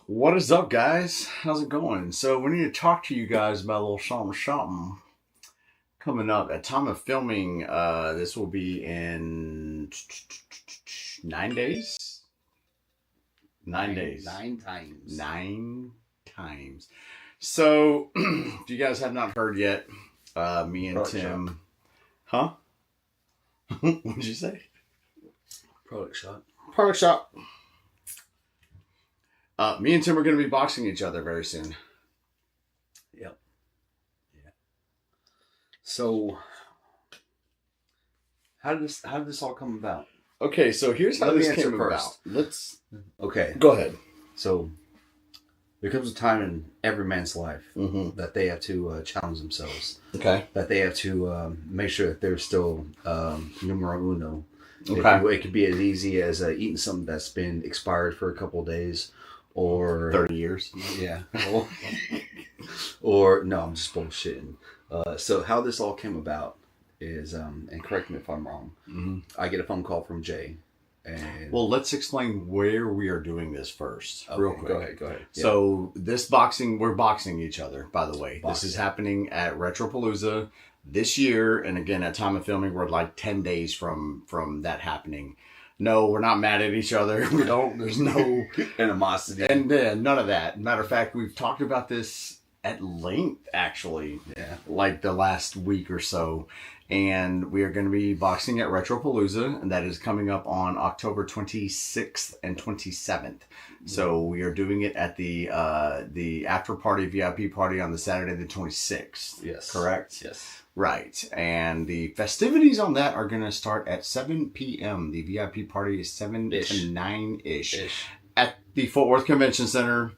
What is up, guys? How's it going? So we need to talk to you guys about a little something coming up. At time of filming, this will be in 9 days. 9 days. 9 times. 9 times. So, if you guys have not heard yet, me and Product Tim, huh? What did you say? Product shot. Product shop. Me and Tim are going to be boxing each other very soon. Yep. Yeah. So, how did this all come about? Okay, so here's how Let me this answer came first. about. Okay. Go ahead. So, there comes a time in every man's life Mm-hmm. that they have to challenge themselves. Okay. That they have to make sure that they're still numero uno. Okay. It could be as easy as eating something that's been expired for a couple of days, or 30 years. yeah, or no, I'm just bullshitting. So how this all came about is, and correct me if I'm wrong. Mm-hmm. I get a phone call from Jay, and Well, let's explain where we are doing this first, okay, real quick. Go ahead. Yeah. So we're boxing each other, by the way. This is happening at Retropalooza this year. And again, at time of filming, we're like 10 days from that happening. No, we're not mad at each other. There's no animosity. And none of that. Matter of fact, we've talked about this at length, actually, like the last week or so. And we are going to be boxing at Retropalooza, and that is coming up on October 26th and 27th. So we are doing it at the after party, VIP party on the Saturday the 26th. Yes. Correct? Yes. Right. And the festivities on that are going to start at 7 p.m. The VIP party is 7 to 9-ish. At the Fort Worth Convention Center,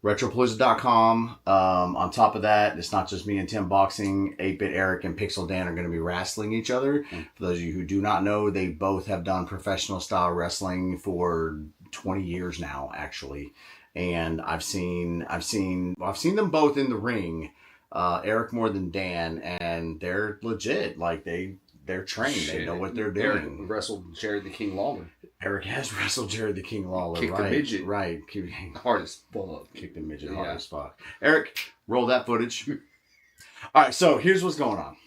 Retropalooza.com. On top of that, it's not just me and Tim boxing. 8-Bit Eric and Pixel Dan are going to be wrestling each other. For those of you who do not know, they both have done professional style wrestling for 20 years now, actually. And I've seen them both in the ring. Eric more than Dan, and they're legit. Like they're trained. Shit. They know what they're Eric doing. wrestled Jerry the King Lawler. Eric has wrestled Jerry the King Lawler. Kicked right, the midget. Right. Hard as fuck. Kicked the midget hard as fuck. Eric, roll that footage. All right, so here's what's going on.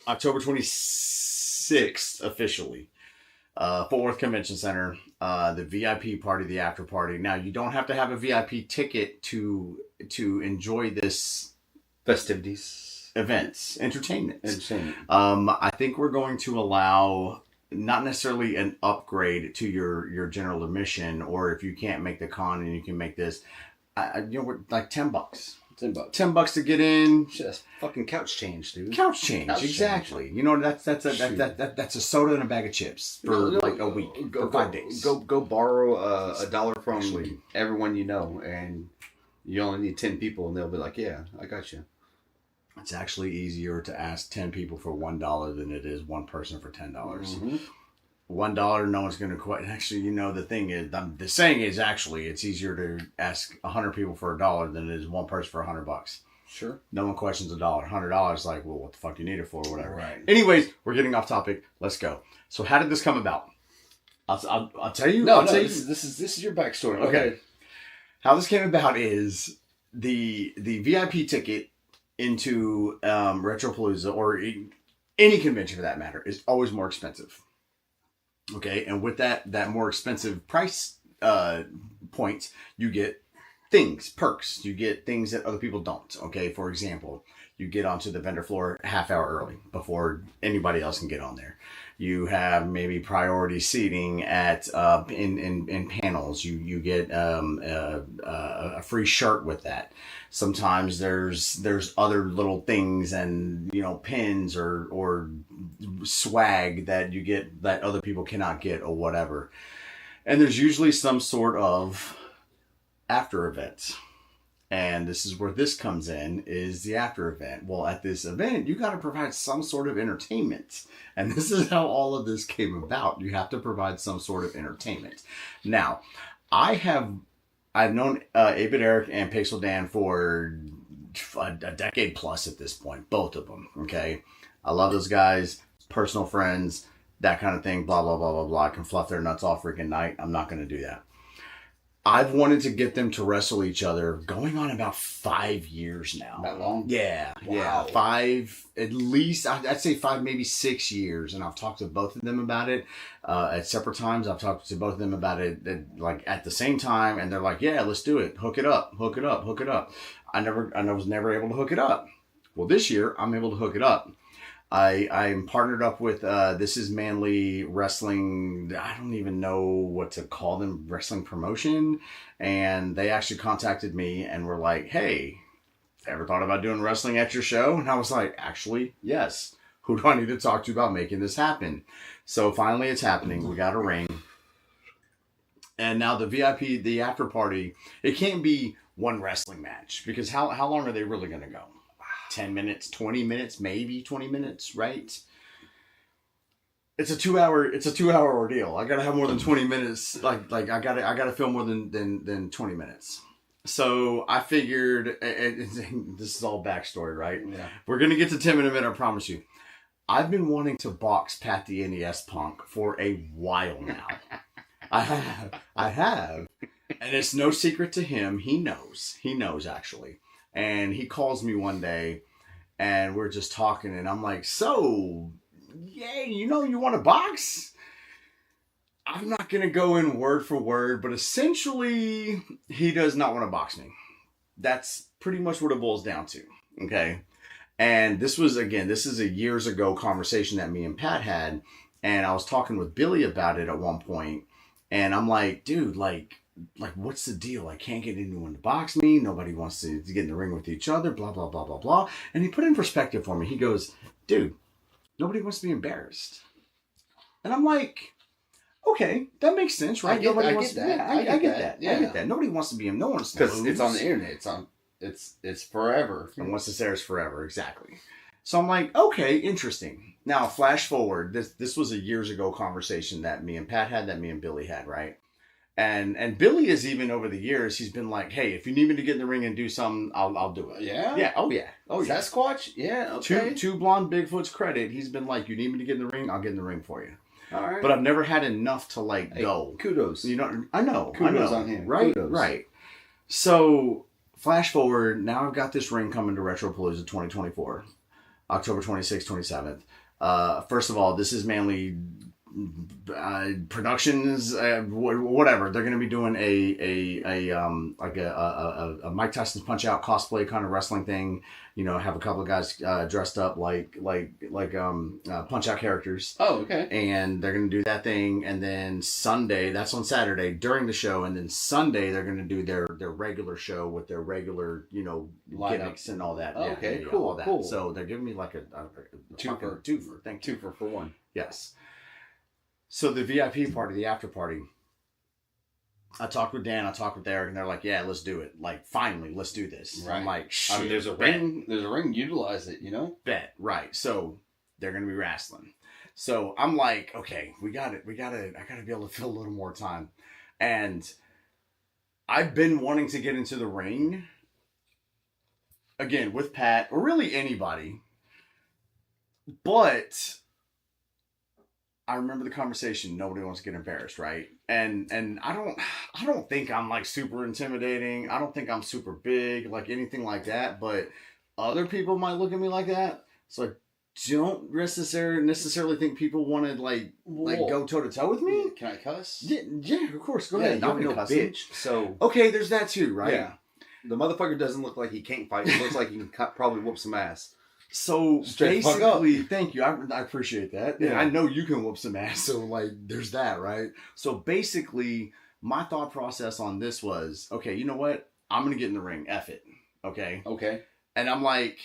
October 26th, officially. Fort Worth Convention Center, the VIP party, the after party. Now, you don't have to have a VIP ticket to enjoy this Festivities. entertainment. Entertainment. I think we're going to allow not necessarily an upgrade to your general admission, or if you can't make the con and you can make this, we're like $10. $10 to get in. Shit, that's fucking couch change, dude. Couch change, exactly. Change. You know, that's a soda and a bag of chips for like a week, for 5 days. Go borrow $1 from everyone you know, and you only need 10 people, and they'll be like, "Yeah, I got you." It's actually easier to ask 10 people for $1 than it is one person for $10. Mm-hmm. $1, no one's going to quite. Actually, the saying is actually it's easier to ask 100 people for $1 than it is one person for $100. Sure. No one questions $1. $100, like, well, what the fuck do you need it for, or whatever. Right. Anyways, we're getting off topic. Let's go. So, how did this come about? I'll tell you. This is your backstory. Okay. How this came about is the VIP ticket into Retropalooza, or any convention for that matter, is always more expensive. Okay, and with that more expensive price point, you get perks. You get things that other people don't. Okay, for example, you get onto the vendor floor half hour early before anybody else can get on there. You have maybe priority seating at in panels. You get a free shirt with that. Sometimes there's other little things and pins or swag that you get that other people cannot get or whatever. And there's usually some sort of after event. And this is where this comes in, is the after event. Well, at this event, you got to provide some sort of entertainment. And this is how all of this came about. You have to provide some sort of entertainment. Now, I've known 8-Bit Eric and Pixel Dan for a decade plus at this point. Both of them, okay? I love those guys, personal friends, that kind of thing, blah, blah, blah, blah, blah. I can fluff their nuts all freaking night. I'm not going to do that. I've wanted to get them to wrestle each other going on about 5 years now. That long? Yeah. Wow. Yeah. 5, at least, I'd say 5, maybe 6 years. And I've talked to both of them about it at separate times. I've talked to both of them about it at the same time. And they're like, yeah, let's do it. Hook it up. Hook it up. Hook it up. I was never able to hook it up. Well, this year, I'm able to hook it up. I'm partnered up with This Is Manly Wrestling. I don't even know what to call them, wrestling promotion. And they actually contacted me and were like, hey, ever thought about doing wrestling at your show? And I was like, actually, yes. Who do I need to talk to about making this happen? So finally it's happening. We got a ring. And now the VIP, the after party, it can't be one wrestling match because how long are they really going to go? 10 minutes, 20 minutes, maybe 20 minutes, right? It's a 2-hour ordeal. I gotta have more than 20 minutes. Like I gotta film more than 20 minutes. So I figured, and this is all backstory, right? Yeah. We're gonna get to 10 in a minute, I promise you. I've been wanting to box Pat the NES Punk for a while now. I have. And it's no secret to him. He knows actually. And he calls me one day and we're just talking and I'm like, so, yeah, you want to box? I'm not going to go in word for word, but essentially he does not want to box me. That's pretty much what it boils down to. Okay. And this is a years ago conversation that me and Pat had. And I was talking with Billy about it at one point. And I'm like, dude, like, what's the deal? I can't get anyone to box me. Nobody wants to get in the ring with each other, blah, blah, blah, blah, blah. And he put it in perspective for me. He goes, dude, nobody wants to be embarrassed. And I'm like, okay, that makes sense, right? I get that. I get that. Nobody wants to be him. No one wants to because it's on the internet. It's forever. And once it's there, it's forever. Exactly. So I'm like, okay, interesting. Now, flash forward. This was a years ago conversation that me and Pat had, that me and Billy had, right? And Billy is even over the years, he's been like, hey, if you need me to get in the ring and do something, I'll do it. Yeah? Yeah. Oh, yeah. Oh, yeah. Sasquatch? Yeah, okay. To Blonde Bigfoot's credit, he's been like, you need me to get in the ring? I'll get in the ring for you. All right. But I've never had enough to, go. Kudos. I know. Kudos on him. Right? Kudos. Right. So, flash forward, now I've got this ring coming to Retropalooza 2024, October 26th, 27th. First of all, This Is Manly Productions, whatever. They're going to be doing a Mike Tyson's Punch Out cosplay kind of wrestling thing. Have a couple of guys dressed up like Punch Out characters. Oh, okay. And they're going to do that thing, and then Sunday, that's on Saturday during the show, and then Sunday they're going to do their regular show with their regular gimmicks and all that. Okay, yeah, cool, all that. cool. So they're giving me like a twofer. Thank you. Twofer for one. Yes. So the VIP party, the after party, I talked with Dan, I talked with Eric, and they're like, yeah, let's do it. Like, finally, let's do this. Right. I'm like, shit. I mean, there's a ring, utilize it, Bet, right. So they're going to be wrestling. So I'm like, okay, I got to be able to fill a little more time. And I've been wanting to get into the ring, again, with Pat, or really anybody. But I remember the conversation. Nobody wants to get embarrassed, right? And I don't think I'm like super intimidating. I don't think I'm super big, like anything like that. But other people might look at me like that. So I don't necessarily think people want to like go toe to toe with me. Can I cuss? Yeah, of course. Go ahead. I'm no bitch. So okay, there's that too, right? Yeah. The motherfucker doesn't look like he can't fight. He looks like he can probably whoop some ass. So Straight basically, thank you. I appreciate that. Yeah. I know you can whoop some ass. So like, there's that, right? So basically, my thought process on this was, okay, you know what? I'm gonna get in the ring. F it. Okay. Okay. And I'm like,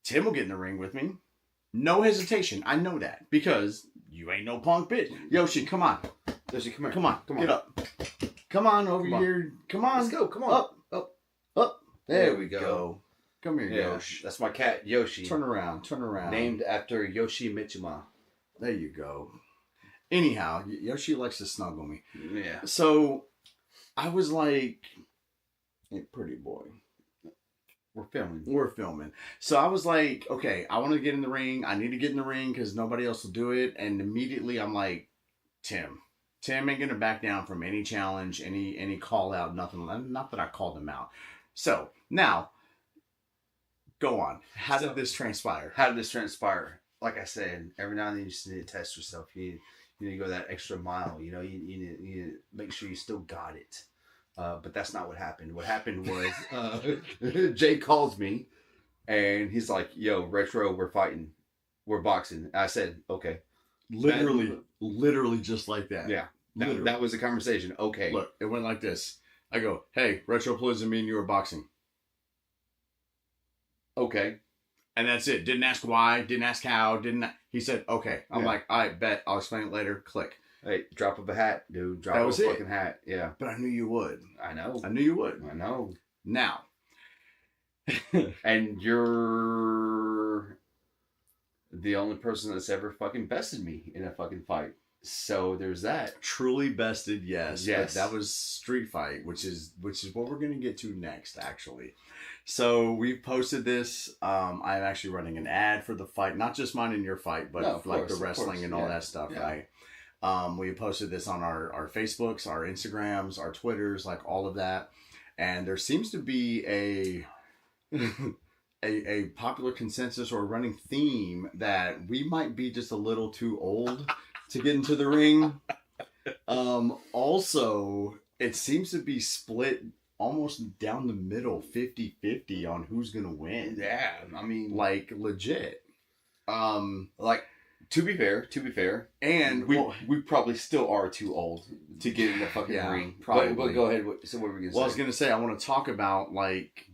Tim will get in the ring with me. No hesitation. I know that because you ain't no punk bitch. Yoshi, come on. Yoshi, come here. Come on. Get up. Come on over here. Come on. Let's go. Come on. Up. There we go. Come here, Yeah, Yoshi. that's my cat, Yoshi. Turn around. Named after Yoshi Mitsuma. There you go. Anyhow, Yoshi likes to snuggle me. Yeah. So, I was like, hey, pretty boy. We're filming. So I was like, okay, I want to get in the ring. I need to get in the ring because nobody else will do it. And immediately I'm like, Tim, Tim ain't gonna back down from any challenge, any call out, nothing. Not that I called him out. So now, go on. How did this transpire? How did this transpire? Like I said, every now and then you just need to test yourself. You need to go that extra mile. You know, you need to make sure you still got it. But that's not what happened. What happened was Jay calls me and he's like, "Yo, Retro, we're fighting. We're boxing." I said, "Okay." Literally just like that. Yeah. That was the conversation. Okay. Look, it went like this. I go, "Hey, Retropalooza, me and you are boxing." Okay. And that's it. Didn't ask why. Didn't ask how. He said, "Okay." I'm like, "All right, bet. I'll explain it later." Click. Hey, drop of a hat, dude. Drop That of was a it. fucking hat. Yeah. But I knew you would. I know. I knew you would. I know. Now. And you're the only person that's ever fucking bested me in a fucking fight. So there's that. Truly bested, yes. Yes. But that was Street Fight, which is what we're going to get to next, actually. So we've posted this. I'm actually running an ad for the fight, not just mine and your fight, but like the wrestling and all that stuff, right? We posted this on our Facebooks, our Instagrams, our Twitters, like all of that. And there seems to be a popular consensus or a running theme that we might be just a little too old to get into the ring. Also, it seems to be split almost down the middle, 50-50 on who's going to win. Yeah, I mean... Like, legit. Like, to be fair, and we probably still are too old to get in the fucking ring. Probably. But go ahead. So what were we going to say? Well, I was going to say, I want to talk about, like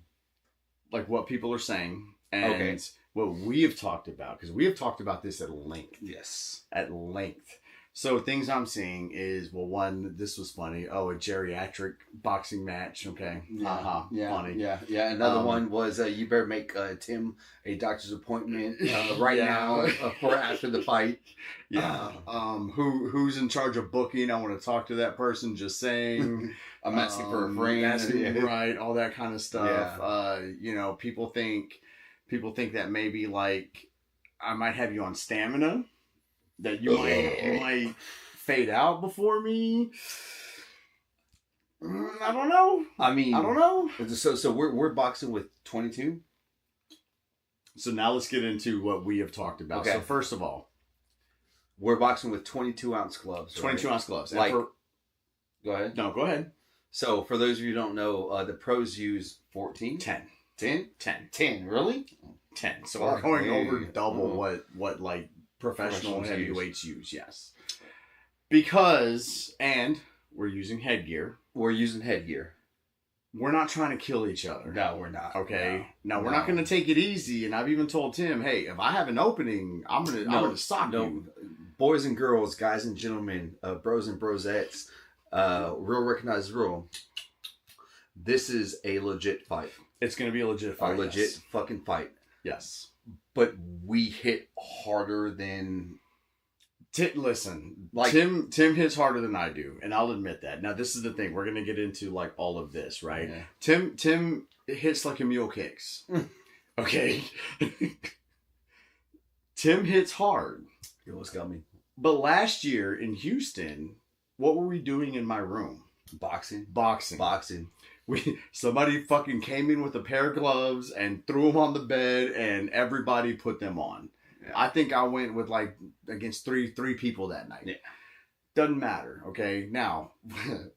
what people are saying and what we have talked about, because we have talked about this at length. Yes. At length. So things I'm seeing is, well, one, this was funny. Oh, a geriatric boxing match. Okay. Yeah. Funny. Yeah. Another one was, you better make Tim a doctor's appointment right now for after the fight. Yeah. Who's in charge of booking? I want to talk to that person. Just saying. I'm asking for a friend. Right. All that kind of stuff. Yeah. People think that maybe like I might have you on stamina. That you might fade out before me. I don't know. I mean, I don't know. So we're boxing with 22. So now let's get into what we have talked about. Okay. So first of all, we're boxing with 22-ounce gloves. 22-ounce gloves. Like, go ahead. No, go ahead. So for those of you who don't know, the pros use 14. 10. 10? 10. 10, really? 10. So we're going over double what like professional heavyweights use, yes. Because, and we're using headgear. We're using headgear. We're not trying to kill each other. No, we're not. Okay? Now, we're not going to take it easy, and I've even told Tim, hey, if I have an opening, I'm gonna sock you. Boys and girls, guys and gentlemen, bros and brosettes, real recognized rule. This is a legit fight. It's going to be a legit fight. A legit fucking fight. Yes. But we hit harder than... Listen, like Tim hits harder than I do, and I'll admit that. Now, this is the thing. We're going to get into, like, all of this, right? Yeah. Tim hits like a mule kicks. Okay? Tim hits hard. You almost got me. But last year in Houston, what were we doing in my room? Boxing. Somebody fucking came in with a pair of gloves and threw them on the bed, and everybody put them on. Yeah. I think I went with like against three people that night. Yeah. Doesn't matter. Okay. Now,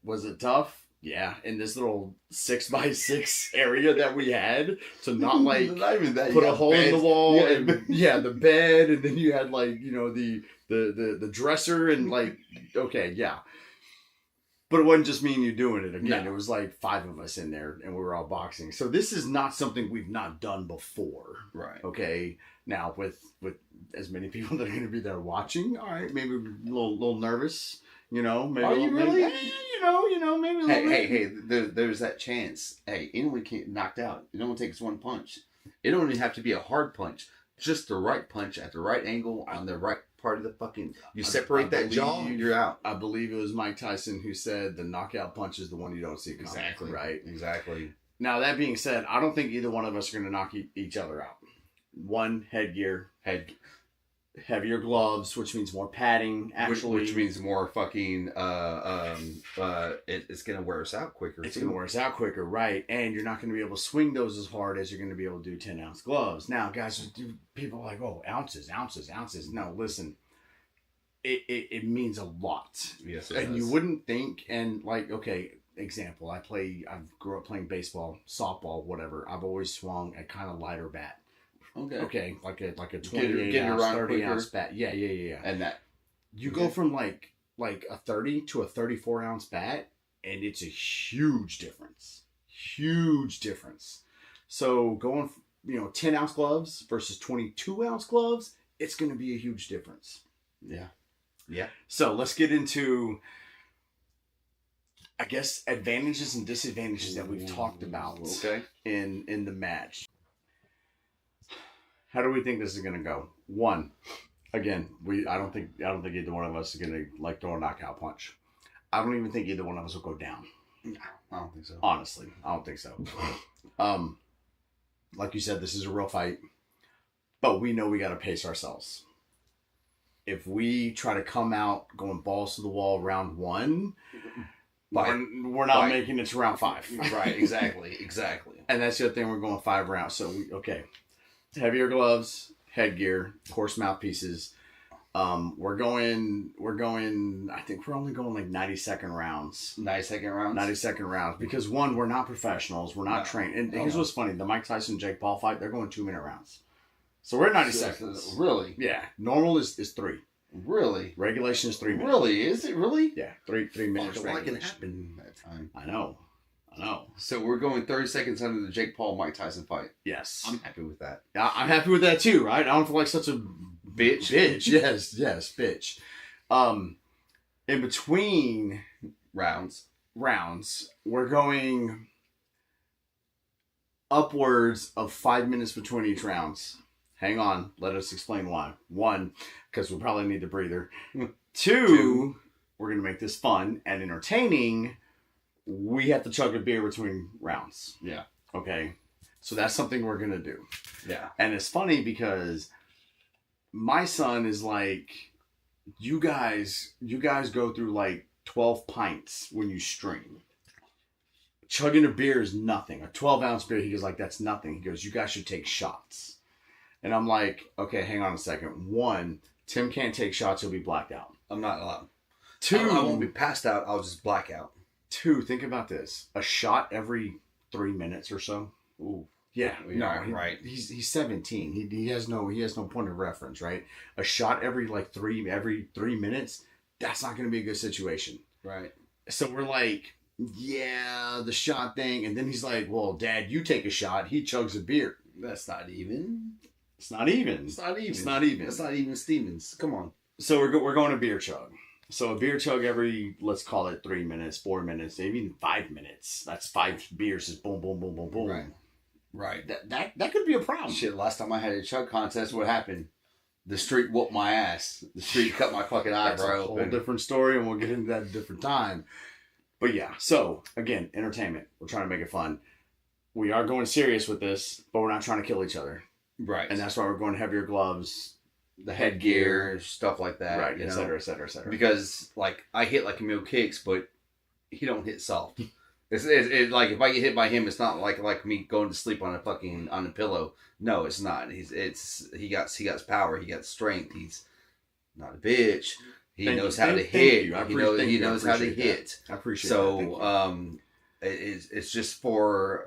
was it tough? Yeah. In this little 6x6 area that we had to not like not even that. Put a hole in the wall. Yeah. And the bed, and then you had like, you know, the dresser and like, okay. Yeah. But it wasn't just me and you doing it again. No. It was like 5 of us in there, and we were all boxing. So this is not something we've not done before. Right. Okay. Now with as many people that are going to be there watching, all right, maybe a little nervous. You know, maybe. Are you really? You know, maybe. Hey. There's that chance. Hey, anyone can get knocked out. It only takes one punch. It don't even have to be a hard punch. Just the right punch at the right angle on the right part of the fucking... You separate that jaw, you're out. I believe it was Mike Tyson who said the knockout punch is the one you don't see coming. Exactly. Right? Exactly. Now, that being said, I don't think either one of us are going to knock each other out. One, headgear. heavier gloves, which means more padding. Actually, which means more fucking. It's gonna wear us out quicker. It's gonna wear us out quicker, right? And you're not gonna be able to swing those as hard as you're gonna be able to do 10-ounce gloves. Now, guys, people are like, oh, ounces. No, listen. It means a lot. Yes, and you wouldn't think. And like, okay, example. I grew up playing baseball, softball, whatever. I've always swung a kind of lighter bat. Okay, like a 28 ounce, 30 ounce bat. Yeah. And that you go from like a 30 to a 34 ounce bat, and it's a huge difference. So going 10 ounce gloves versus 22 ounce gloves, it's going to be a huge difference. Yeah. So let's get into, I guess, advantages and disadvantages that we've talked about. Okay. In the match. How do we think this is going to go? One, again, I don't think either one of us is going to like throw a knockout punch. I don't even think either one of us will go down. No, I don't think so. Honestly, I don't think so. Like you said, this is a real fight, but we know we got to pace ourselves. If we try to come out going balls to the wall round 1, we're not making it to round 5. Right, exactly. And that's the other thing, we're going 5 rounds. So, heavier gloves, headgear, coarse mouthpieces. We're going, I think we're only going like 90-second rounds. 90-second rounds. Because one, we're not professionals. We're not trained. And here's what's funny. The Mike Tyson-Jake Paul fight, they're going 2-minute rounds. So we're at 90 seconds. Really? Yeah. Normal is 3. Really? Regulation is 3 minutes. Really? Is it really? Yeah. 3 minutes regulation. What can happen that time? I know. So we're going 30 seconds under the Jake Paul Mike Tyson fight. Yes. I'm happy with that. I'm happy with that too, right? I don't feel like such a bitch. Yes, bitch. In between rounds, we're going upwards of 5 minutes between each rounds. Hang on, let us explain why. 1, because we probably need the breather. 2, we're going to make this fun and entertaining. We have to chug a beer between rounds. Yeah. Okay. So that's something we're going to do. Yeah. And it's funny because my son is like, you guys go through like 12 pints when you stream. Chugging a beer is nothing. A 12-ounce beer, he goes like, that's nothing. He goes, you guys should take shots. And I'm like, okay, hang on a second. 1, Tim can't take shots. He'll be blacked out. I'm not allowed. 2, I won't be passed out. I'll just black out. 2, think about this. A shot every 3 minutes or so. Ooh. Yeah. Right. He's 17. He has no point of reference, right? A shot every 3 minutes, that's not going to be a good situation. Right. So we're like, yeah, the shot thing. And then he's like, well, Dad, you take a shot. He chugs a beer. That's not even. It's not even. It's not even. It's not even Stevens. Come on. So we're going to beer chug. So a beer chug every, let's call it 3 minutes, 4 minutes, maybe even 5 minutes. That's 5 beers. Just boom, boom, boom, boom, boom. Right. That could be a problem. Shit, last time I had a chug contest, what happened? The street whooped my ass. The street cut my fucking eyebrow That's a whole different story, and we'll get into that at a different time. But yeah, so again, entertainment. We're trying to make it fun. We are going serious with this, but we're not trying to kill each other. Right. And that's why we're going heavier gloves, the headgear, stuff like that. Right, et cetera, et cetera, et cetera. Because, I hit like a mule kicks, but he don't hit soft. It's like, if I get hit by him, it's not like me going to sleep on a pillow. No, it's not. He got power. He got strength. He's not a bitch. He knows how to hit. He knows how to hit. I appreciate that. So, it's just for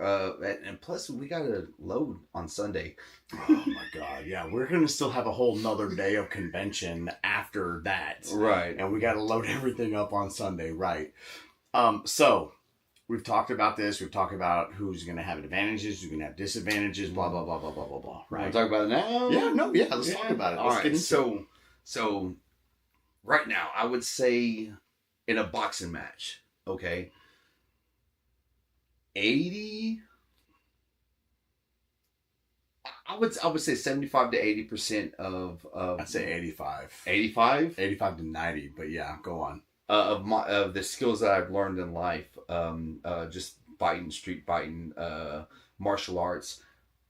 and plus we got to load on Sunday. Oh my God, yeah, we're gonna still have a whole nother day of convention after that, right? And we got to load everything up on Sunday, right? So we've talked about this. We've talked about who's gonna have advantages, who's gonna have disadvantages, blah blah blah blah blah blah blah. Right? Want to talk about it now? Yeah, let's talk about it. All right. So right now, I would say in a boxing match, okay. 80, I would say 75 to 80% of I'd say 85. 85? 85 to 90, but yeah, go on. Of the skills that I've learned in life, just fighting, street fighting, martial arts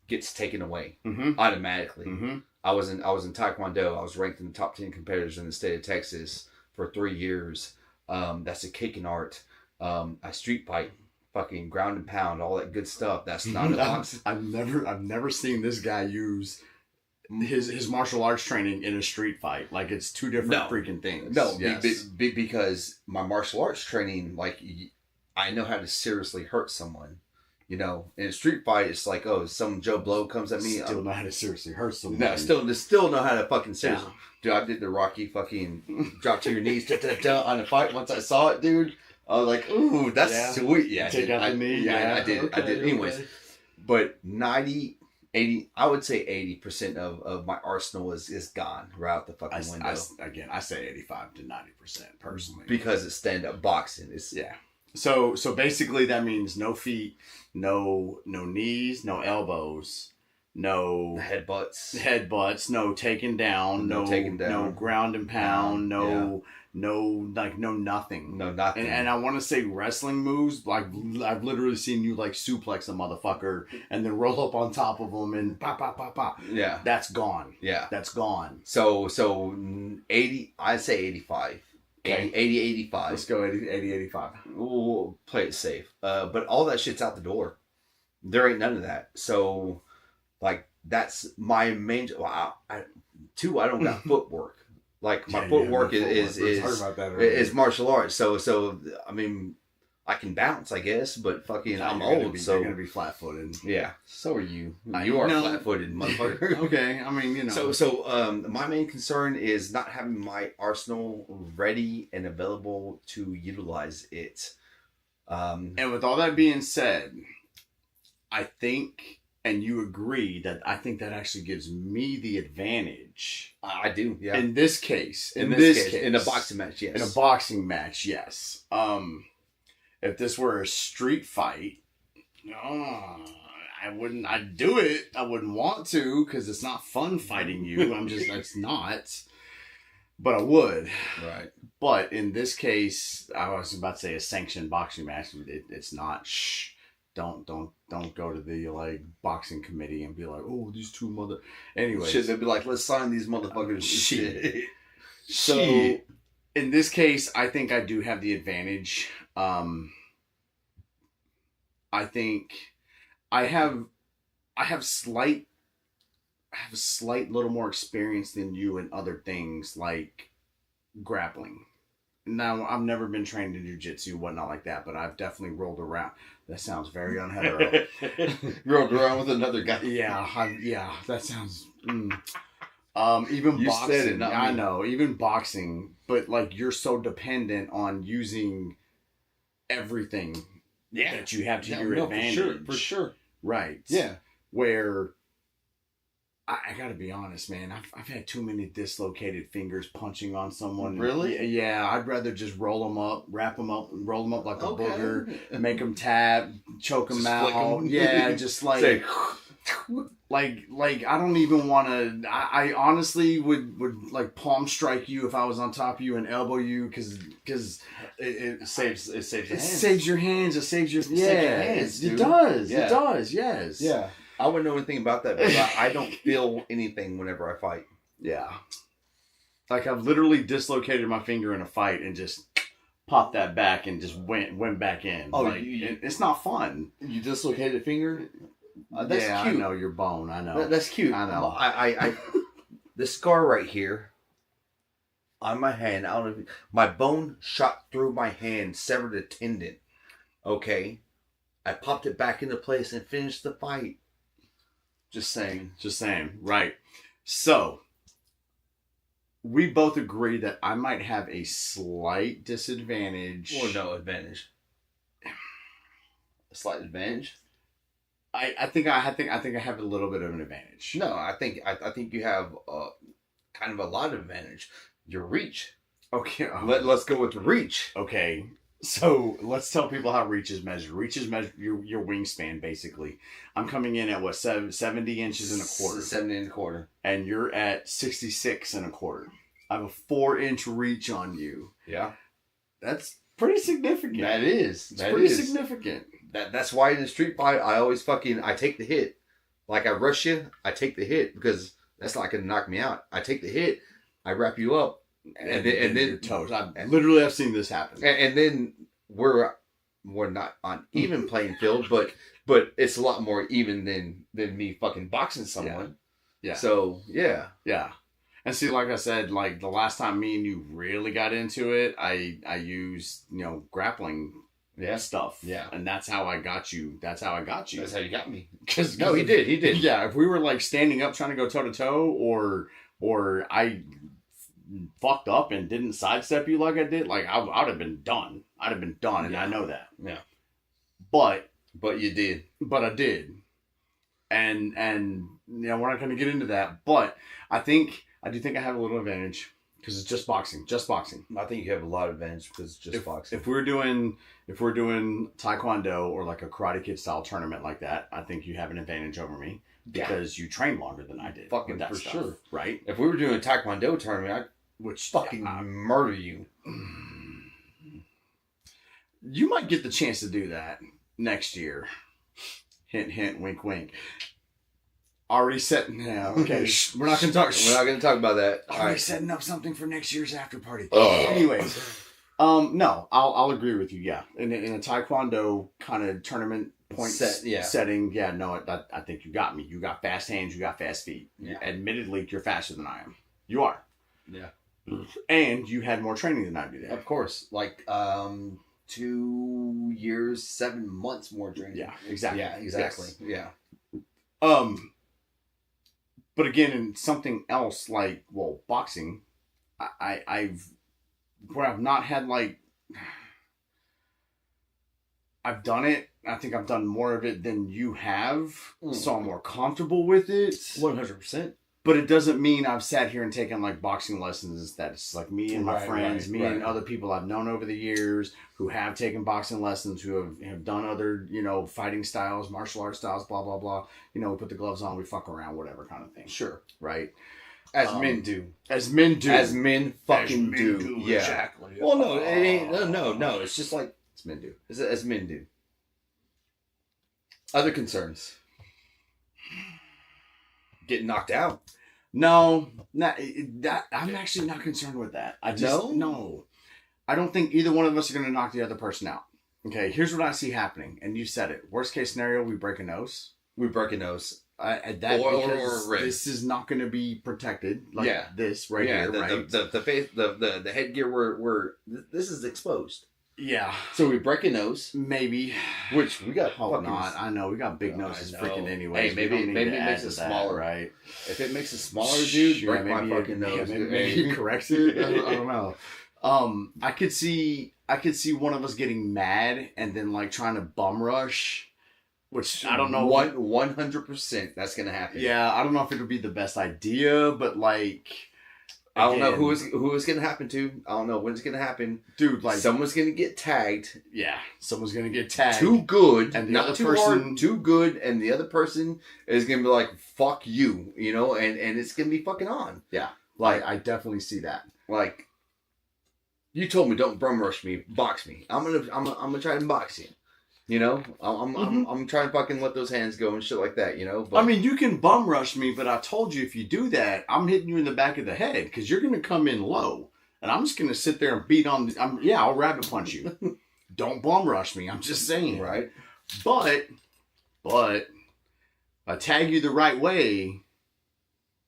gets taken away automatically. I was in Taekwondo. I was ranked in the top 10 competitors in the state of Texas for 3 years. That's a kicking art. I street fight, fucking ground and pound, all that good stuff. That's not a box. I've never seen this guy use his martial arts training in a street fight. Like, it's two different freaking things. No, yes. because my martial arts training, like, I know how to seriously hurt someone. You know, in a street fight, it's like, oh, some Joe Blow comes at me. Still know how to seriously hurt someone. No, still know how to fucking seriously. Yeah. Dude, I did the Rocky fucking drop to your knees on a fight. Once I saw it, dude, I was like, ooh, that's sweet. Yeah, take out the knee. Yeah, I did. Okay, I did. Anyways, but 80, I would say 80% of my arsenal is gone right out the fucking window. I say 85 to 90% personally. Because it's stand-up boxing. So basically that means no feet, no knees, no elbows, no headbutts, no taking down, no ground and pound, no nothing. No nothing. And I want to say wrestling moves, like I've literally seen you like suplex a motherfucker and then roll up on top of them and pop, pop, pop, pop. Yeah. That's gone. Yeah. That's gone. So 80, I'd say 85. Okay. 80, 85. Let's go 80, 85. We'll play it safe. But all that shit's out the door. There ain't none of that. So, like, that's my main... Well, I don't got footwork. Like, my footwork is martial arts. So I mean, I can bounce, I guess, but fucking I'm old, so... You're going to be flat-footed. Yeah. So are you. You are flat-footed, motherfucker. Okay, I mean, you know. So my main concern is not having my arsenal ready and available to utilize it. And with all that being said, I think, and you agree, that I think that actually gives me the advantage. I do, yeah. In this case. In a boxing match, yes. In a boxing match, yes. If this were a street fight, I'd do it. I wouldn't want to because it's not fun fighting you. It's not. But I would. Right. But in this case, I was about to say a sanctioned boxing match. It's not. Shh. Don't go to the like boxing committee and be like, oh, these two mother. Anyway, shit, they'd be like, let's sign these motherfuckers. Shit. So in this case, I think I do have the advantage. I think I have a slight little more experience than you in other things like grappling. Now, I've never been trained in jiu-jitsu, whatnot like that, but I've definitely rolled around. That sounds very unhetero. Rolled around with another guy. Yeah, that sounds... even you boxing, said it, not I me. Know, even boxing, but like you're so dependent on using everything that you have to your advantage. For sure. Right. Yeah. Where... I gotta be honest, man. I've had too many dislocated fingers punching on someone. Really? Yeah. I'd rather just roll them up, wrap them up, and roll them up like a booger, make them tap, choke them out. Yeah, just like, say, like I don't even want to. I honestly would like palm strike you if I was on top of you and elbow you because it saves your hands. It saves your hands. It saves your hands. Dude. It does. Yeah. It does. Yes. Yeah. I wouldn't know anything about that, but I don't feel anything whenever I fight. Yeah. Like I've literally dislocated my finger in a fight and just popped that back and just went back in. Oh, like, it's not fun. You dislocated a finger? That's cute. I know your bone. I know. That's cute. I know. I the scar right here on my hand, I don't know my bone shot through my hand, severed a tendon. Okay. I popped it back into place and finished the fight. Just saying. Right. So, we both agree that I might have a slight disadvantage. Or no advantage. A slight advantage? I think I have a little bit of an advantage. No, I think you have kind of a lot of advantage. Your reach. Okay. Let's go with the reach. Okay. So let's tell people how reach is measured. Reach is measured your wingspan, basically. I'm coming in at what, 70 inches and a quarter. 70 and a quarter. And you're at 66 and a quarter. I have a 4-inch reach on you. Yeah. That's pretty significant. That is. It's pretty significant. That's why in the street fight, I always I take the hit. Like I rush you, I take the hit because That's not gonna knock me out. I take the hit, I wrap you up, and then your toes. Literally have seen this happen. And then we're not on even playing field, but it's a lot more even than me fucking boxing someone. Yeah. So yeah. And see, like I said, like the last time me and you really got into it, I used grappling stuff. Yeah. And that's how I got you. That's how I got you. That's how you got me. Cause No, he did. Yeah. If we were like standing up trying to go toe to toe, or I fucked up and didn't sidestep you like I did, like I'd have been done. I'd have been done, and I know that. Yeah. But you did. But I did. And we're not going to get into that. But I do think I have a little advantage because it's just boxing. I think you have a lot of advantage because it's just boxing. If we're doing Taekwondo or like a Karate Kid style tournament like that, I think you have an advantage over me because you train longer than I did. Fucking that for stuff, sure. Right? If we were doing a Taekwondo tournament, I'd fucking murder you. You might get the chance to do that next year. Hint, hint, wink, wink. Already setting now. Okay, we're not going to talk. We're not going to talk about that. Already setting up something for next year's after party. Oh. Anyways, no, I'll agree with you. Yeah, in a Taekwondo kind of tournament setting. Yeah, no, I think you got me. You got fast hands. You got fast feet. Yeah. Admittedly, you're faster than I am. You are. Yeah. And you had more training than I do. There. Of course, like 2 years, 7 months more training. Yeah, exactly. Yeah, exactly. Yes. But again, in something else like boxing, I've not had like I've done it. I think I've done more of it than you have, so I'm more comfortable with it. 100%. But it doesn't mean I've sat here and taken like boxing lessons. That's like me and my friends, and other people I've known over the years who have taken boxing lessons, who have done other, fighting styles, martial arts styles, blah, blah, blah. We put the gloves on, we fuck around, whatever kind of thing. Sure. Right? As men do. As men do. As men fucking do. Yeah. Exactly. Well, no, it ain't. No. It's just like. As men do. As men do. Other concerns. Getting knocked out. No, I'm actually not concerned with that. No. I don't think either one of us are going to knock the other person out. Okay, here's what I see happening, and you said it. Worst case scenario, we break a nose. We break a nose. Or a rib. This is not going to be protected like this right here. Right? The face, the headgear. This is exposed. Yeah. So we break a nose. Maybe. Which we got. Not. I know we got big noses freaking anyway. Hey, maybe it makes it smaller, right? If it makes it smaller, dude, break my fucking nose. Maybe it corrects it. I don't know. I could see one of us getting mad and then like trying to bum rush, which I don't know. 100% that's gonna happen. Yeah, I don't know if it would be the best idea, but like. I don't know who it's gonna happen to. I don't know when it's gonna happen, dude. Like someone's gonna get tagged. Yeah, someone's gonna get tagged. Too good, and the not other too person hard, too good, and the other person is gonna be like, "Fuck you," and it's gonna be fucking on. Yeah, like I definitely see that. Like, you told me don't bum rush me, box me. I'm gonna try and box you. I'm trying to fucking let those hands go and shit like that, But, I mean, you can bum rush me, but I told you if you do that, I'm hitting you in the back of the head because you're going to come in low. And I'm just going to sit there and beat on... I'll rabbit punch you. Don't bum rush me. I'm just saying. Right. But, I tag you the right way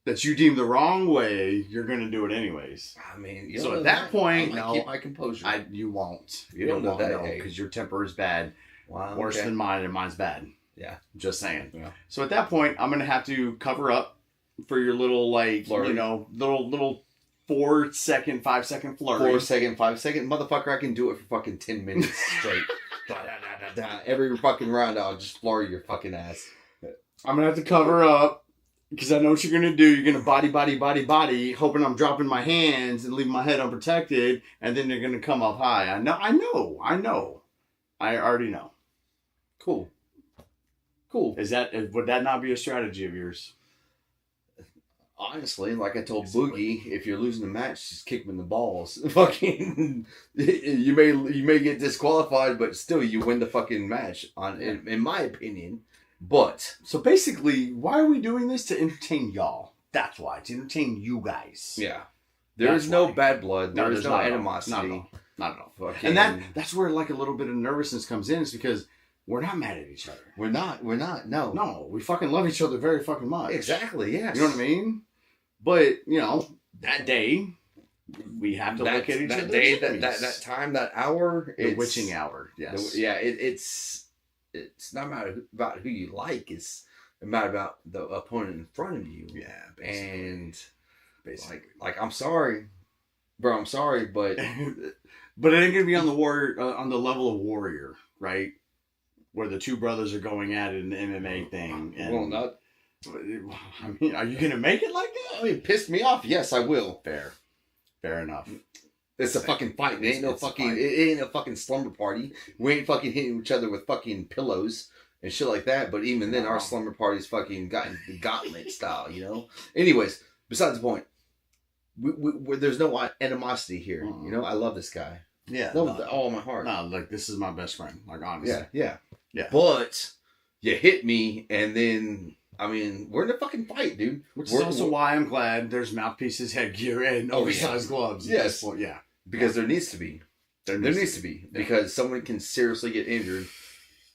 that you deem the wrong way, you're going to do it anyways. I mean... So at that point... I keep my composure. You won't. You don't know that, because your temper is bad. Wow, worse than mine, and mine's bad. Yeah. Just saying. Yeah. So at that point, I'm going to have to cover up for your little, like, flurry. Little 4 second, 5 second flurry. 4 second, 5 second. Motherfucker, I can do it for fucking 10 minutes straight. Every fucking round, I'll just flurry your fucking ass. I'm going to have to cover up because I know what you're going to do. You're going to body, hoping I'm dropping my hands and leaving my head unprotected, and then you're going to come up high. I know. I already know. Cool. Would that not be a strategy of yours? Honestly, like I told Boogie, if you're losing the match, just kick him in the balls. Fucking, you may get disqualified, but still you win the fucking match. In my opinion, but so basically, why are we doing this to entertain y'all? That's why. It's entertaining you guys. Yeah. There is no bad blood. There is there's no not animosity. Not at all. Fucking- And that's where like a little bit of nervousness comes in, is because we're not mad at each other. We're not. No. No, we fucking love each other very fucking much. Exactly, yes. You know what I mean? But, you know, that day, we have to look at each other. That day, that time, that hour. The witching hour, yes. It's not about who you like. It's about the opponent in front of you. Yeah, basically. And basically. like I'm sorry, bro. I'm sorry, but but it ain't gonna be on the level of Warrior, right? Where the two brothers are going at it in the MMA thing. And, well, not. I mean, are you gonna make it like that? I mean, pissed me off. Yes, I will. Fair enough. It's a fucking fight. It ain't a fucking slumber party. We ain't fucking hitting each other with fucking pillows and shit like that. But even then, our slumber party's fucking gotten gauntlet style, you know? Anyways, besides the point, there's no animosity here. You know, I love this guy. Yeah. With all my heart. No, like, this is my best friend. Like, honestly. Yeah. But you hit me, and then, I mean, we're in a fucking fight, dude. Which is also why I'm glad there's mouthpieces, headgear, and oversized gloves. Yes. Well, yeah. Because there needs to be. There needs to be. Because someone can seriously get injured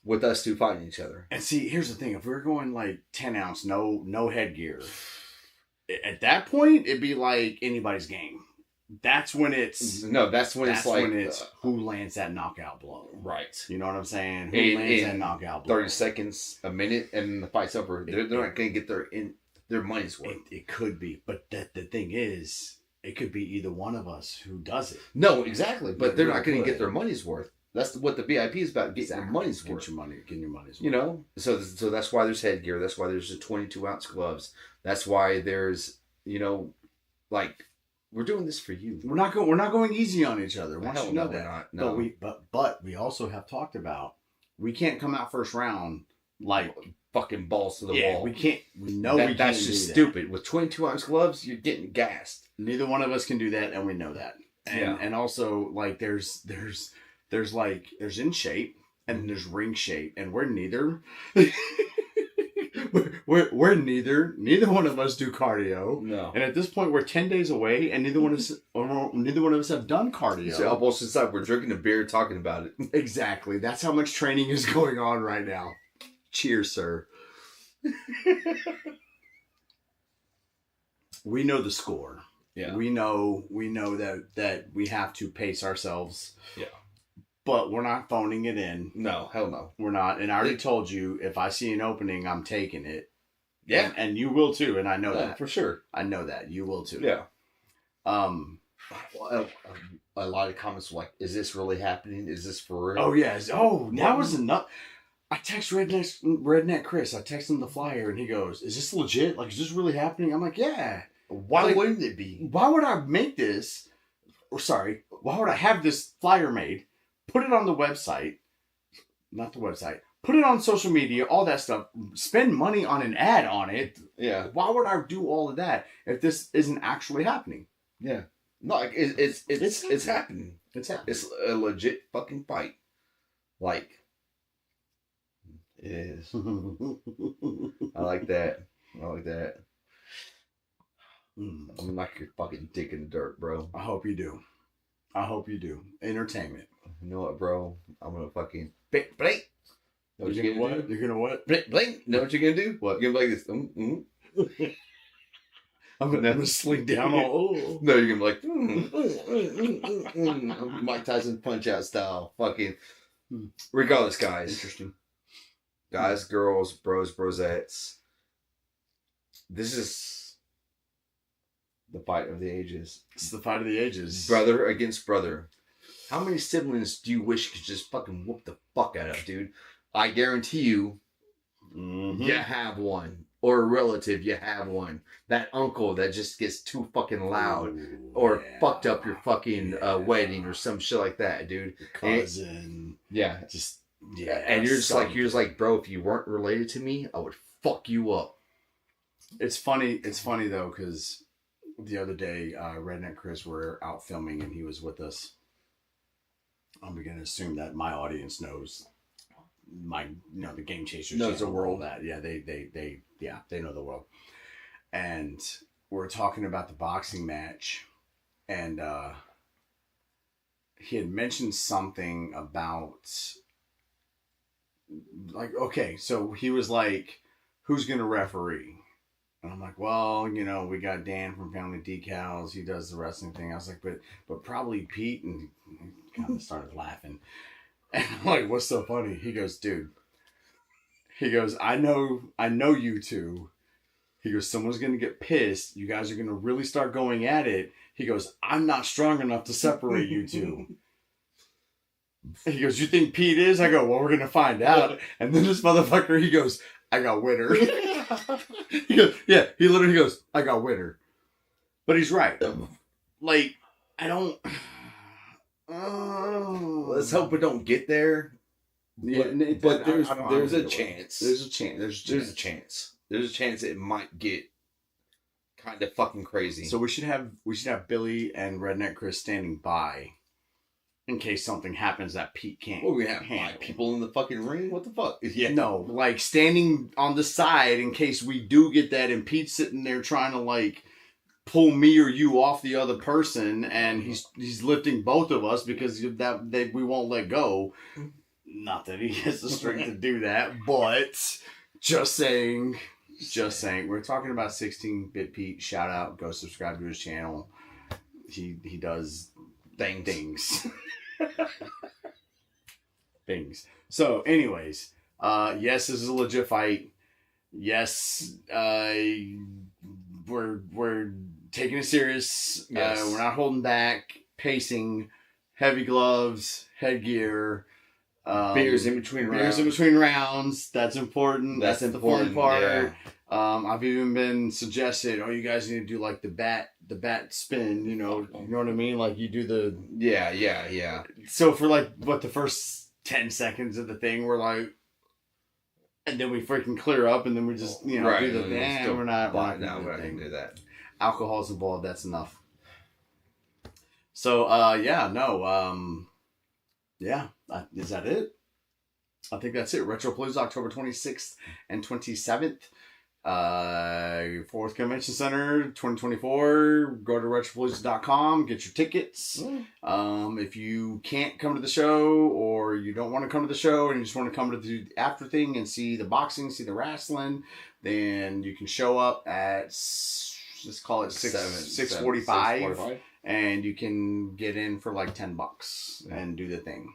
with us two fighting each other. And see, here's the thing. If we're going like 10 ounce, no headgear, at that point, it'd be like anybody's game. That's when it's... No, that's when it's like... who lands that knockout blow. Right. You know what I'm saying? Who lands that knockout blow. 30 seconds, a minute, and the fight's over. They're not going to get their money's worth. It could be. But the thing is, it could be either one of us who does it. No, exactly. But they're not going to get their money's worth. That's what the VIP is about, getting your money's worth. Getting your money's worth. You know? So that's why there's headgear. That's why there's the 22-ounce gloves. That's why there's, you know, like... We're doing this for you. We're not going easy on each other. Once you know that. We're not. No. But we also have talked about we can't come out first round like fucking balls to the wall. We can't. We know we can't. That's just stupid. With 22-ounce gloves, you're getting gassed. Neither one of us can do that, and we know that. And also like there's in shape and there's ring shape, and we're neither. We're neither one of us do cardio. No. And at this point, we're 10 days away, and neither one of us have done cardio. So almost inside, we're drinking a beer, talking about it. Exactly. That's how much training is going on right now. Cheers, sir. We know the score. Yeah. We know that we have to pace ourselves. Yeah. But we're not phoning it in. No, hell no. We're not. And I already told you, if I see an opening, I'm taking it. Yeah. And you will too, and I know that. For sure. I know that. You will too. Yeah. A lot of comments were like, is this really happening? Is this for real? Oh, yes. Oh, that was enough. I text Redneck Chris. I text him the flyer, and he goes, is this legit? Like, is this really happening? I'm like, yeah. Why wouldn't it be? Why would I make this? Why would I have this flyer made? Put it on the website, not the website. Put it on social media, all that stuff. Spend money on an ad on it. Yeah. Why would I do all of that if this isn't actually happening? Yeah. No, like it's happening. It's happening. It's a legit fucking fight. Like it is. I like that. I'm gonna knock your fucking dick in the dirt, bro. I hope you do. Entertainment. You know what, bro? I'm gonna fucking blink. Know what you're gonna do? You're gonna what? Blink. Know what you're gonna do? What? You're gonna be like this. I'm gonna sling down all. No, you're gonna be like Mike Tyson Punch Out style. Fucking. Regardless, guys. Interesting. Guys, girls, bros, brosettes. This is the fight of the ages. It's the fight of the ages. Brother against brother. How many siblings do you wish you could just fucking whoop the fuck out of, dude? I guarantee you, you have one. Or a relative, you have one. That uncle that just gets too fucking loud. Or fucked up your fucking wedding or some shit like that, dude. Cousin. And you're just like, bro, if you weren't related to me, I would fuck you up. It's funny though, because the other day, Redneck Chris were out filming and he was with us. I'm going to assume that my audience knows the Game Chasers knows the world. That they know the world. And were talking about the boxing match, and he had mentioned something about, like, okay, so he was like, who's going to referee? And I'm like, well, you know, we got Dan from Family Decals. He does the wrestling thing. I was like, but probably Pete. And he kind of started laughing. And I'm like, what's so funny? He goes, dude. He goes, I know you two. He goes, someone's going to get pissed. You guys are going to really start going at it. He goes, I'm not strong enough to separate you two. He goes, you think Pete is? I go, well, we're going to find out. And then this motherfucker, he goes, I got winner. He goes, yeah, he literally goes, I got winner. But he's right. Like, I don't... Let's hope we don't get there. But there's a chance. There's a chance it might get kind of fucking crazy. So we should have Billy and Redneck Chris standing by in case something happens that Pete can't. Well, we have people in the fucking ring. What the fuck? Yeah. No, like standing on the side in case we do get that, and Pete's sitting there trying to like pull me or you off the other person, and he's lifting both of us because that we won't let go. Not that he has the strength to do that, but just saying. We're talking about 16-bit Pete. Shout out. Go subscribe to his channel. He does things. Things. So, anyways, yes, this is a legit fight. Yes, we're taking it serious. Yes. We're not holding back. Pacing, heavy gloves, headgear. Beers in between rounds. That's important. That's the fun part. Yeah. I've even been suggested, oh, you guys need to do like the bat spin, you know what I mean? Like you do the... Yeah. So for like, the first 10 seconds of the thing, we're like, and then we freaking clear up, and then we just, do the thing. We're not going to do that. Alcohol's involved, that's enough. So, is that it? I think that's it. Retropalooza, October 26th and 27th. 4th Convention Center 2024. Go to retropalooza.com, get your tickets. If you can't come to the show, or you don't want to come to the show and you just want to come to the after thing and see the boxing, see the wrestling, then you can show up at, let's call it 6:45, and you can get in for like $10 and do the thing.